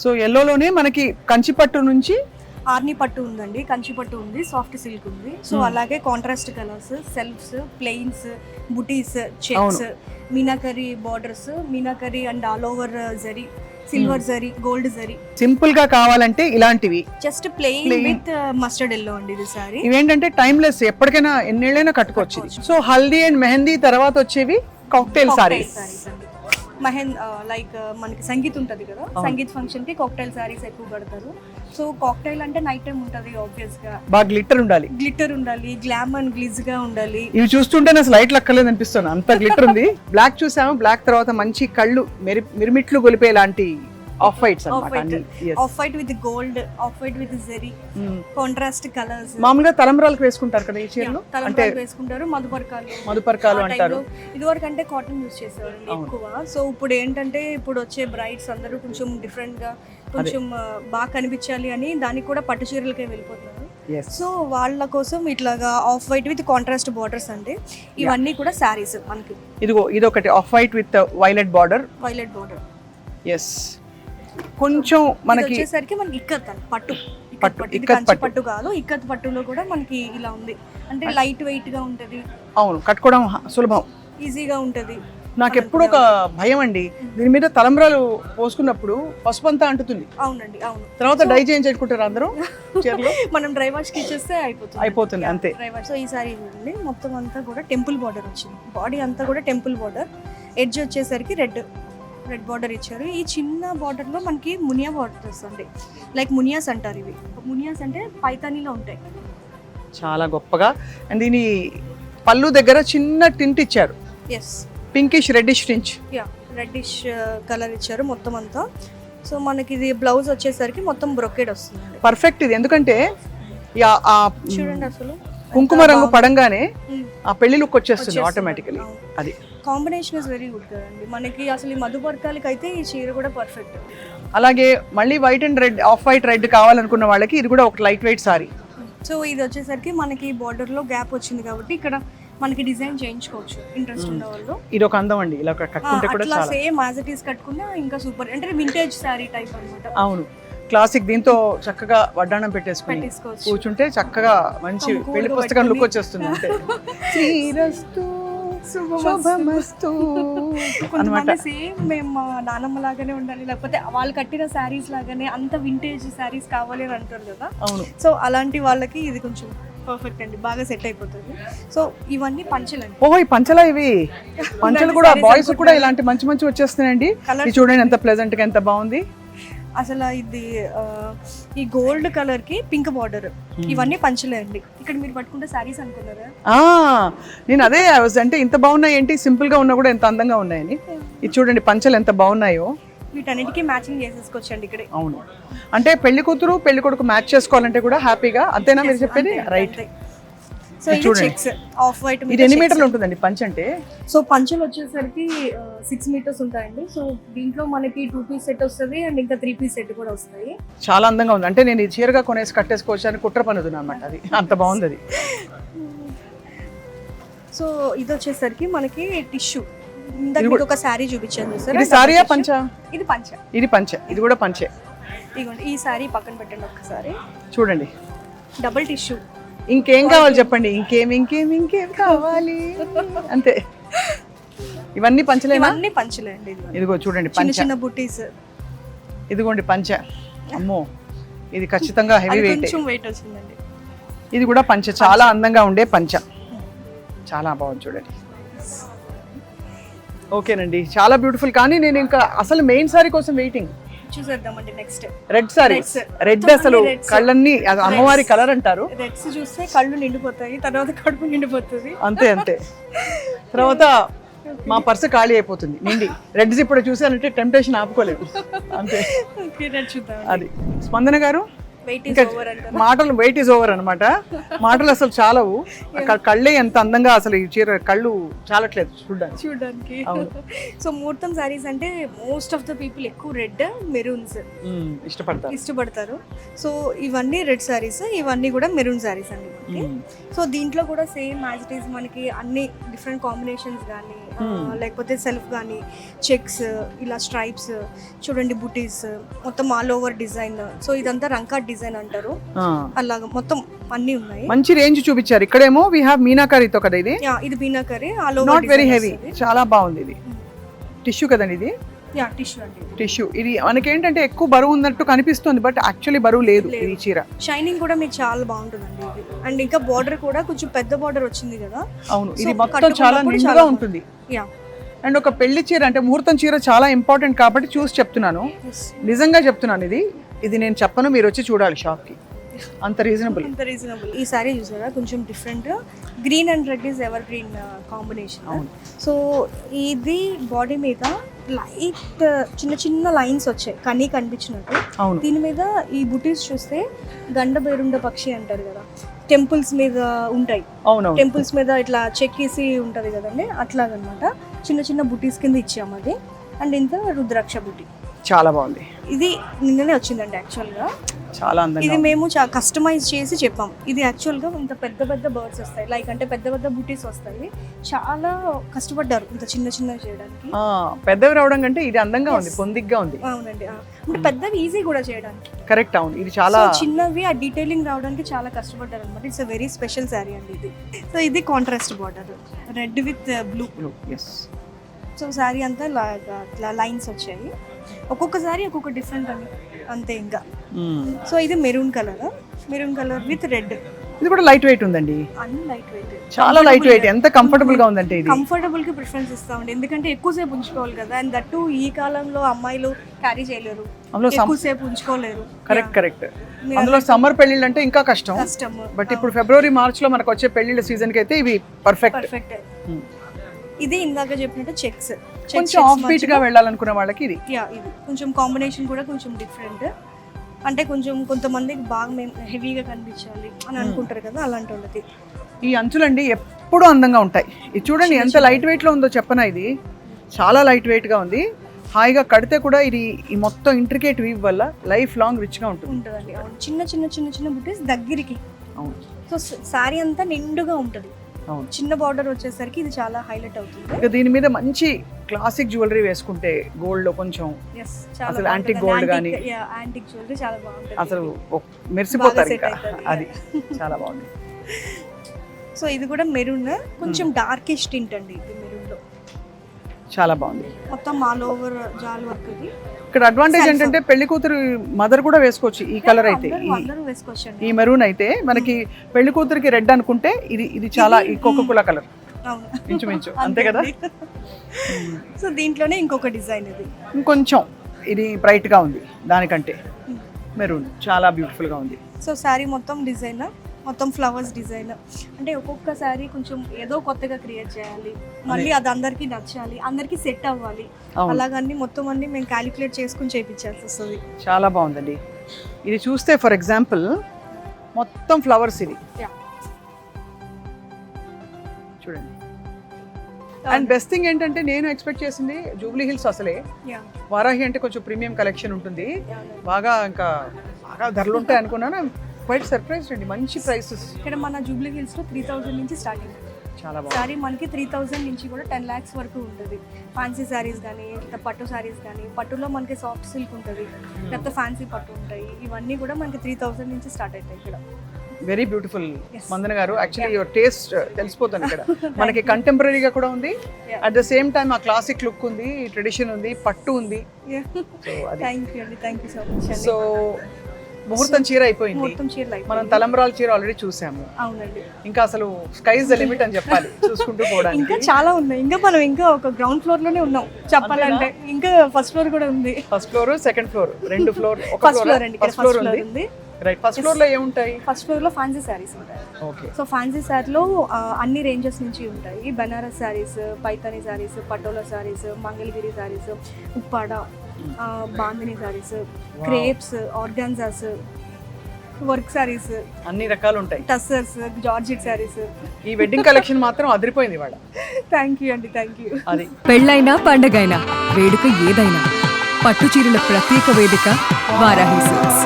So ఎల్లోలోనే మనకి కంచిపట్టు నుంచి ఆర్ని పట్టు ఉందండి, కంచి పట్టు ఉంది, సాఫ్ట్ సిల్క్ ఉంది. సో అలాగే contrast colours, shelves, plains, buttis, checks, meenakari borders, meenakari and all over zari, silver zari, gold zari. Simple గా కావాలంటే ఇలాంటివి just plain with mustard yellow అండి ఇది సారీ. ఇవేంటంటే టైమ్లెస్, ఎప్పటికైనా ఎన్నేళ్ళైనా కట్టుకోవచ్చు. సో హల్దీ అండ్ మెహందీ తర్వాత వచ్చేవి కాక్టైల్ సారీస్. లైక్ మనకి సంగీత్ ఉంటది కదా, సంగీత్ ఫంక్షన్ కి కాక్టైల్ సారీస్ ఎక్కువ కడతారు. సో కాక్టైల్ అంటే నైట్ టైం ఉంటది, ఆబ్వియస్ గా బాగా గ్లిట్టర్ ఉండాలి, గ్లామ్ అండ్ గ్లిజ్ గా ఉండాలి. ఇవి చూస్తుంటే అసలు లైట్ లక్కలేదు అనిపిస్తుంది, అంత గ్లిట్టర్ ఉంది. బ్లాక్ చూసాము, బ్లాక్ తర్వాత మంచి కళ్ళు మిరిమిట్లు గొలిపే లాంటి ఆఫ్ వైట్స్ అన్నమాట. Off white with gold, off white with zari, contrast colours. మామూలుగా తలంబ్రాలకు వేసుకుంటారు కదా ఈ చీరలు, అంటే వేసుకుంటారు. మధుపర్కాలు అంటారు. ఇదివరకు అంటే కాటన్ యూస్ చేసేవారు ఎక్కువ. సో ఇప్పుడు ఏంటంటే ఇప్పుడు వచ్చే బ్రైడ్స్ అందరూ కొంచెం డిఫరెంట్ గా, కొంచెం బాగా కనిపించాలి అని దానికి కూడా పట్టు చీరలకే వెళ్ళిపోతున్నారు. సో వాళ్ళ కోసం ఇట్లాగా off white with contrast borders అండి. ఇవన్నీ కూడా సారీస్ మనకి. ఇది ఒకటి off white with violet border. Yes, కొంచెం మనకి వచ్చేసరికి మనకి ఇక్కత్ పట్టు, కంచి పట్టు కాదు, ఇక్కత్ పట్టులో కూడా మనకి ఇలా ఉంది. అంటే లైట్ వెయిట్ గా ఉంటది. అవును, కట్టుకోవడం సులభం, ఈజీగా ఉంటది. నాకు ఎప్పుడు ఒక భయం అండి, దీని మీద తలంబ్రాలు పోసుకున్నప్పుడు పసుపు అంతా అంటుతుంది. అవునండి, అవును. తర్వాత డై చేయించుకుంటారు అందరూ చీరలు. మనం డ్రై వాష్ కి ఇచ్చేస్తే అయిపోతుంది అంతే. సో ఈ సారీ చూడండి, మొత్తం అంతా కూడా టెంపుల్ బార్డర్ వచ్చింది. బాడీ అంతా కూడా టెంపుల్ బార్డర్, ఎడ్జ్ వచ్చేసరికి రెడ్ బార్డర్ ఇచ్చారు. ఈ చిన్న బార్డర్ లో మనకి మునియా బార్డర్ వస్తుంది. లైక్ మునియాస్ అంటారు ఇవి. మునియాస్ అంటే పైతానీలో ఉంటాయి. చాలా గొప్పగా. అండ్ దీని పళ్ళు దగ్గర చిన్న టింట్ ఇచ్చారు. Yes, pinkish reddish tinge. Reddish colour ఇచ్చారు మొత్తం అంతా. సో మనకి ఇది బ్లౌజ్ వచ్చేసరికి మొత్తం బ్రొకేడ్ వస్తుంది. పర్ఫెక్ట్ ఇది, ఎందుకంటే చూడండి అసలు కుంకుమ రంగు పడంగానే ఆ పెళ్లి లుక్ వచ్చేస్తుంది ఆటోమేటికలీ. అది కాంబినేషన్ ఇస్ వెరీ గుడ్ కదండి మనకి. అసలు ఈ మధుపర్కాలకి అయితే ఈ చీర కూడా పర్ఫెక్ట్. అలాగే మళ్ళీ white and red, off white red కావాలనుకున్న వాళ్ళకి ఇది కూడా ఒక లైట్ వెయిట్ సారీ. సో ఇది వచ్చేసరికి మనకి బార్డర్ లో గ్యాప్ వచ్చింది కాబట్టి ఇక్కడ మనకి డిజైన్ చేయించుకోవచ్చు ఇంట్రెస్ట్ ఉన్న వాళ్ళు. ఇది ఒక అందం అండి, ఇలా కట్టుకుంటే కూడా చాలా సేమ్ యాజ్ ఇట్ ఈస్ కట్టుకున్నా ఇంకా సూపర్. అంటే వింటేజ్ సారీ టైప్ అన్నమాట. అవును, క్లాసిక్. దీంతో చక్కగా వడ్డాణం పెట్టేసుకుని కూర్చుంటే చక్కగా మంచి పెళ్లి పుస్తకం లుక్ వచ్చేస్తుంది. అంటే శ్రీరస్తు శుభమస్తు అన్నమాట. సేమ్ మేము నానమ్మ లాగానే ఉండాలి, లేకపోతే వాళ్ళు కట్టిన శారీస్ లాగానే అంత వింటేజ్ శారీస్ కావాలి అని అంటారు కదా. అవును, సో అలాంటి వాళ్ళకి ఇది కొంచెం పర్ఫెక్ట్ అండి, బాగా సెట్ అయిపోతుంది. సో ఇవన్నీ పంచలండి. ఓహో, ఈ పంచలా ఇవి? పంచలు కూడా బాయ్స్ కూడా ఇలాంటి మంచి మంచి వచ్చేస్తున్నాయండి. ఇది చూడండి ఎంత ప్లెజెంట్ గా, ఎంత బాగుంది అసలు. ఇది ఈ గోల్డ్ కలర్ కి పింక్ బార్డర్, ఇవన్నీ పంచలే అండి. ఇక్కడ మీరు పట్టుకుంటే సారీస్ అనుకున్నారా? నేను అదే అంటే ఇంత బాగున్నాయి ఏంటి, సింపుల్ గా ఉన్నా కూడా ఎంత అందంగా ఉన్నాయని. ఇది చూడండి పంచలు ఎంత బాగున్నాయో. వీటన్నిటికీ మ్యాచింగ్ చేసేసుకోవచ్చండి ఇక్కడ. అవును, అంటే పెళ్లి కూతురు పెళ్లి కొడుకు మ్యాచ్ చేసుకోవాలంటే కూడా హ్యాపీగా. అంతేనా మీరు చెప్పేది? రైట్. సో ఇది చెక్స్ ఆఫ్ వైట్. ఇది ఎన్ని మీటర్లు ఉంటుందండి పంచ అంటే? సో పంచలు వచ్చేసరికి 6 మీటర్స్ ఉంటాయండి. సో దీంట్లో మనకి 2 పీస్ సెట్ వస్తుంది అండ్ ఇంకా 3 పీస్ సెట్ కూడా వస్తాయి. చాలా అందంగా ఉంది. అంటే నేను ఈ చీరగా కొనేసి కట్టేసుకోవచ్చు అని కుట్ర పనుదును అనమాట. అది అంత బాగుంది అది. సో ఇది వచ్చేసరికి మనకి టిష్యూ. ఇందాక ఒక శారీ చూపించాను సార్. ఇది సారీయా పంచ? ఇది పంచ. ఇది పంచ, ఇది కూడా పంచే. ఇదిగోండి, ఈ శారీ పక్కన పెట్టండి ఒక్కసారి. చూడండి, డబుల్ టిష్యూ. ఇంకేం కావాలి చెప్పండి? ఇంకేం కావాలి అంతే. ఇవన్నీ పంచలేనా? అన్ని పంచలే అండి. ఇదిగో చూడండి పంచ, చిన్న బుటీస్. ఇదిగోండి పంచ. అమ్మో, ఇది ఖచ్చితంగా హెవీ వెయిట్. కొంచెం వెయిట్ వచ్చిందండి. ఇది కూడా పంచ, చాలా అందంగా ఉండే పంచ, చాలా బాగుంది చూడండి. ఓకేనండి, చాలా బ్యూటిఫుల్. కానీ నేను ఇంకా అసలు మెయిన్ సారీ కోసం వెయిటింగ్. చూసేద్దామండి నెక్స్ట్. రెడ్ సారీ. రెడ్ అసలు కళ్ళన్నీ, అమ్మవారి కలర్ అంటారు. రెడ్స్ చూస్తే కళ్ళు నిండిపోతాయి, తర్వాత కడుపు నిండిపోతుంది. అంతే అంతే. తర్వాత మా పర్సు ఖాళీ అయిపోతుంది నిండి. రెడ్స్ ఇప్పుడు చూసానంటే టెంప్టేషన్ ఆపుకోలేదు అంతే. చూద్దాం. అది స్పందన గారు, వెయిట్ ఇంకా ఇస్ ఓవర్ అంటారు. మాటలు వెయిట్ ఈజ్ ఓవర్ అనమాట. మాటలు అసలు చాలవు. కళ్ళే ఎంత అందంగా అసలు ఈ చీర కళ్ళు చాలట్లేదు చూడడానికి. సో ముహూర్తం సారీస్ అంటే మోస్ట్ ఆఫ్ ద పీపుల్ ఎక్కువ రెడ్ మెరూన్స్ ఇష్టపడతారు. సో ఇవన్నీ రెడ్ సారీస్, ఇవన్నీ కూడా మెరూన్ సారీస్ అండి మనకి. సో దీంట్లో కూడా సేమ్ యాజ్ ఇట్ ఈస్ మనకి అన్ని డిఫరెంట్ కాంబినేషన్స్ కానీ లేకపోతే సెల్ఫ్ కానీ చెక్స్ ఇలా స్ట్రైప్స్ చూడండి, బుటీస్ మొత్తం ఆల్ ఓవర్ డిజైన్. సో ఇదంతా రంకాట్ డిజైన్ అంటారు. అలాగా మొత్తం అన్ని ఉన్నాయి. మంచి రేంజ్ చూపించారు. ఇక్కడేమో వి హావ్ మీనాకారీతో కదా ఇది. ఇది meenakari all over, not very heavy, చాలా బాగుంది. ఇది టిష్యూ కదండి ఇది. టిష్యూ అండి. టిష్యూ ఇది మనకేంటంటే ఎక్కువ బరువు ఉన్నట్టు కనిపిస్తుంది, బట్ యాక్చువల్లీ బరువు లేదు ఈ చీర. షైనింగ్ కూడా మీకు చాలా బాగుంటుందండి ఇది. అండ్ ఇంకా బార్డర్ కూడా కొంచెం పెద్ద బార్డర్ వచ్చింది కదా. అవును, ఇది మొత్తం చాలా నిండుగా ఉంటుంది. అండ్ ఒక పెళ్లి చీర అంటే ముహూర్తం చీర చాలా ఇంపార్టెంట్ కాబట్టి చూసి చెప్తున్నాను, నిజంగా చెప్తున్నాను. ఇది నేను చెప్పను, మీరు వచ్చి చూడాలి షాప్ కి. అంత రీజనబుల్. ఈ సారీ చూసారా, కొంచెం different. Green and red is ever green combination. So ఇది బాడీ మీద లైట్ చిన్న చిన్న లైన్స్ వచ్చాయి కనీ కనిపించినట్టు. దీని మీద ఈ బుటీస్ చూస్తే గండ బేరుండ పక్షి అంటారు కదా, టెంపుల్స్ మీద ఉంటాయి. టెంపుల్స్ మీద ఇట్లా చెక్కేసి ఉంటది కదండి, అట్లాగనమాట. చిన్న చిన్న బుటీస్ కింద ఇచ్చాము అది. అండ్ ఇంత రుద్రాక్ష బుటీ చాలా బాగుంది. ఇది నిన్ననే వచ్చిందండి యాక్చువల్గా. చాలా అందంగా. ఇది మేము కస్టమైజ్ చేసి చెప్పాం. ఇది యాక్చువల్గా ఇంత పెద్ద పెద్ద బర్డ్స్ వస్తాయి, లైక్ అంటే పెద్ద పెద్ద బుటీస్ వస్తాయి. చాలా కష్టపడ్డారు ఇంత చిన్న చిన్న చేయడానికి. పెద్దవి రావడం కంటే ఇది అందంగా ఉంది, పొందిగ్గా ఉంది. అవునండి, అంటే పెద్దవి ఈజీ కూడా చేయడానికి. కరెక్ట్, అవును. ఇది చాలా చిన్నవి ఆ డీటెయిలింగ్ రావడానికి చాలా కష్టపడ్డారు అనమాట. It's a very special sari అండి ఇది. సో ఇది contrast border, red with blue. So sari అంతా ఇట్లా లైన్స్ వచ్చాయి. ఒక్కొక్క శారీ ఒక్కొక్క డిఫరెంట్ అని అంతే ఇంకా. సో ఇది మెరూన్ కలర్ విత్ రెడ్. ఇది కూడా లైట్ వెయిట్ ఉందండి. అన్ని లైట్ వెయిట్, చాలా లైట్ వెయిట్. ఎంత కంఫర్టబుల్ గా ఉందంటే ఇది. కంఫర్టబుల్ కి ప్రిఫరెన్స్ ఇస్తామండి, ఎందుకంటే ఎక్కువసేపు ఉంచుకోవాలి కదా. అండ్ దట్టు ఈ కాలంలో అమ్మాయిలు క్యారీ చేయలేరు, ఎక్కువసేపు ఉంచుకోలేరు. కరెక్ట్. అందులో సమ్మర్ పెళ్లిళ్ళు అంటే ఇంకా కష్టం. బట్ ఇప్పుడు ఫిబ్రవరి మార్చ్ లో మనకు వచ్చే పెళ్లిళ్ళ సీజన్ కి అయితే ఇవి పర్ఫెక్ట్. ఇది ఇందాక చెప్పినట్టు చెక్స్, కొంచెం ఆఫ్ బీట్ గా వెళ్ళాలనుకునే వాళ్ళకి ఇది. ఇది కొంచెం కాంబినేషన్ కూడా కొంచెం డిఫరెంట్. అంటే కొంచెం కొంతమందికి బాగా హెవీగా కనిపించాలి అని అనుకుంటారు కదా, అలాంటి వాళ్ళకి. ఈ అంచులండి ఎప్పుడూ అందంగా ఉంటాయి. ఇది చూడండి ఎంత లైట్ వెయిట్ లో ఉందో చెప్పనా. ఇది చాలా లైట్ వెయిట్ గా ఉంది. హాయిగా కడితే కూడా ఇది ఈ మొత్తం ఇంట్రికేట్ వీవ్ వల్ల లైఫ్ లాంగ్ రిచ్ గా ఉంటుందండి. చిన్న చిన్న చిన్న చిన్న బుటీస్ దగ్గరికి. అవును. సో శారీ అంతా నిండుగా ఉంటుంది. చిన్న బార్డర్ వచ్చేసరికి ఇది చాలా హైలైట్ అవుతుంది. ఇక దీని మీద మంచి క్లాసిక్ జ్యువెలరీ వేసుకుంటే గోల్డ్ లో కొంచెం అసలు యాంటిక్ గోల్డ్ గానీ యాంటిక్ జ్యువెలరీ చాలా బాగుంటుంది. అసలు మెరిసిపోతారు ఇంకా. అది చాలా బాగుంది. సో ఇది కూడా మెరూన్, కొంచెం డార్కిష్ టింట్ అండి ఇది మెరూన్ లో. చాలా బాగుంది. మొత్తం ఆల్ ఓవర్ జాల్ వర్క్ ఇది. ఇక్కడ అడ్వాంటేజ్ ఏంటంటే పెళ్లి కూతురు మదర్ కూడా వేసుకోవచ్చు ఈ కలర్ అయితే. ఈ మెరూన్ అయితే మనకి పెళ్లి కూతురికి రెడ్ అనుకుంటే ఇది చాలా ఈ కోకోకోలా కలర్ ఇంచుమించు అంతే కదా. సో దీంట్లోనే ఇంకొక డిజైన్ ఇది ఇంకొంచెం ఇది బ్రైట్ గా ఉంది దానికంటే. మెరూన్ చాలా బ్యూటిఫుల్ గా ఉంది. సో శారీ మొత్తం డిజైన్, మొత్తం ఫ్లవర్స్ డిజైన్. అంటే ఒక్కొక్క శారీ కొంచెం ఏదో కొత్తగా క్రియేట్ చేయాలి, మళ్ళీ అది అందరికి నచ్చాలి, అందరికి సెట్ అవ్వాలి. అలాగని మొత్తం అన్ని మేము క్యాలిక్యులేట్ చేసుకుని చేయించాల్సి వస్తుంది. చాలా బాగుందండి. ఇది చూస్తే ఫర్ ఎగ్జాంపుల్ మొత్తం ఫ్లవర్స్ ఇది చూడండి. అండ్ బెస్ట్ థింగ్ ఏంటంటే నేను ఎక్స్పెక్ట్ చేసింది జూబ్లీ హిల్స్ అసలే. వారాహి అంటే కొంచెం ప్రీమియం కలెక్షన్ ఉంటుంది, బాగా ఇంకా బాగా ధరలు ఉంటాయి అనుకున్నాను. క్వైట్ సర్ప్రైజ్ అండి, మంచి ప్రైసెస్. ఇక్కడ మన జూబ్లీ హిల్స్ లో 3000 నుంచి స్టార్టింగ్. చాలా బాగుంది. సారీ మనకి 3000 నుంచి కూడా 10 lakhs వరకు ఉంటుంది. ఫ్యాన్సీ సారీస్ కానీ, పట్టు సారీస్ కానీ, పట్టులో మనకి సాఫ్ట్ సిల్క్ ఉంటుంది, లేకపోతే ఫ్యాన్సీ పట్టు ఉంటాయి. ఇవన్నీ కూడా మనకి 3000 నుంచి స్టార్ట్ అవుతాయి ఇక్కడ. వెరీ బ్యూటిఫుల్ మందన గారు. యాక్చువల్లీ యువర్ టేస్ట్ తెలిసిపోతుంది ఇక్కడ. మనకి కంటెంపరీగా కూడా ఉంది, అట్ ద సేమ్ టైం ఆ క్లాసిక్ లుక్ ఉంది, ట్రెడిషన్ ఉంది, పట్టు ఉంది. Thank you so much. So ముహూర్తం చీర అయిపోయింది, మనం తలంబ్రాల చీర ఆల్రెడీ చూసాము. అవునండి, ఇంకా అసలు స్కైస్ ద లిమిట్ అని చెప్పాలి చూసుకుంటూ పోవడానికి. ఇంకా చాలా ఉన్నాయి. ఇంకా మనం ఇంకా ఒక గ్రౌండ్ ఫ్లోర్ లోనే ఉన్నాం చెప్పాలంటే. ఇంకా ఫస్ట్ ఫ్లోర్ కూడా ఉంది. First floor, second floor, 2 floor. First floor అండి, ఫస్ట్ ఫ్లోర్ ఉంది. రైట్. ఫస్ట్ ఫ్లోర్ లో ఏముంటాయి? ఫస్ట్ ఫ్లోర్ లో ఫ్యాన్సీ సారీస్ ఉంటాయి. ఓకే. సో ఫ్యాన్సీ సారీలో అన్ని రేంజెస్ నుంచి ఉంటాయి. Banaras saris, Paithani saris, patola saris, Mangalagiri saris, Uppada, bandhani saris, crepes, organzas, work saris, అన్ని రకాలు ఉంటాయి. Tussars, georgette saris. ఈ వెడ్డింగ్ కలెక్షన్ మాత్రం అదిరిపోయింది ఇవాళ. థ్యాంక్ యూ అండి, థ్యాంక్ యూ. అది పెళ్ళైనా పండగైనా వేడుక ఏదైనా పట్టు చీరల ప్రత్యేక వేదిక వారాహి సిల్క్స్.